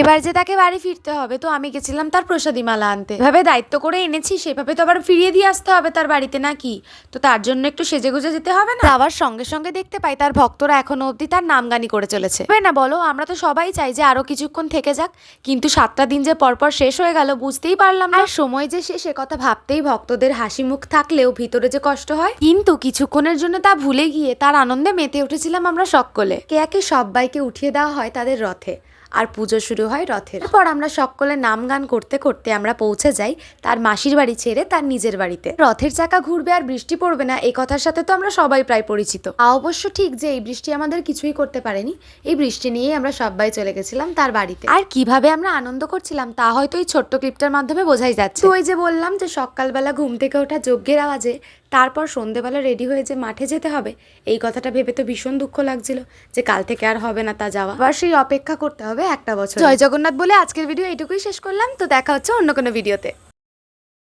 এবার যে তাকে বাড়ি ফিরতে হবে, তো আমি গেছিলাম তার প্রসাদী মালা আনতে। এভাবে দায়িত্ব করে এনেছি, সেভাবে তো আবার ফিরিয়ে দিয়ে আসতে হবে তার বাড়িতে নাকি? তো তার জন্য একটু সেজে গুজে যেতে হবে না? যাওয়ার সঙ্গে সঙ্গে দেখতে পাই তার ভক্তরা এখনো অবধি তার নামগানি করে চলেছে। না বলো, আমরা তো সবাই চাই যে আরো কিছুক্ষণ থেকে যাক, কিন্তু 7টা দিন যে পরপর শেষ হয়ে গেল বুঝতেই পারলাম না। আর সময় যে শেষ এ কথা ভাবতেই ভক্তদের হাসি মুখ থাকলেও ভিতরে যে কষ্ট হয়। কিন্তু কিছুক্ষণের জন্য তা ভুলে গিয়ে তার আনন্দে মেতে উঠেছিলাম আমরা সকলে। কে একে সবাইকে উঠিয়ে দেওয়া হয় তাদের রথে, আর পুজো শুরু হয় রথের পর। আমরা সকলে নাম গান করতে করতে আমরা পৌঁছে যাই তার মাসির বাড়ি ছেড়ে তার নিজের বাড়িতে। রথের চাকা ঘুরবে আর বৃষ্টি পড়বে না, এই কথার সাথে তো আমরা সবাই প্রায় পরিচিত। অবশ্য ঠিক যে এই বৃষ্টি আমাদের কিছুই করতে পারেনি, এই বৃষ্টি নিয়েই আমরা সবাই চলে গেছিলাম তার বাড়িতে। আর কিভাবে আমরা আনন্দ করছিলাম তা হয়তো এই ছোট্ট ক্লিপটার মাধ্যমে বোঝাই যাচ্ছে। তো ওই যে বললাম যে সকালবেলা ঘুম থেকে ওঠা যজ্ঞের আওয়াজে, তারপর সন্ধেবেলা রেডি হয়ে যে মাঠে যেতে হবে, এই কথাটা ভেবে তো ভীষণ দুঃখ লাগছিল যে কাল থেকে আর হবে না তা যাওয়া। আবার সেই অপেক্ষা করতে হবে একটা বছর। জয় জগন্নাথ বলে আজকের ভিডিও এইটুকুই শেষ করলাম। তো দেখা হচ্ছে অন্য কোনো ভিডিওতে।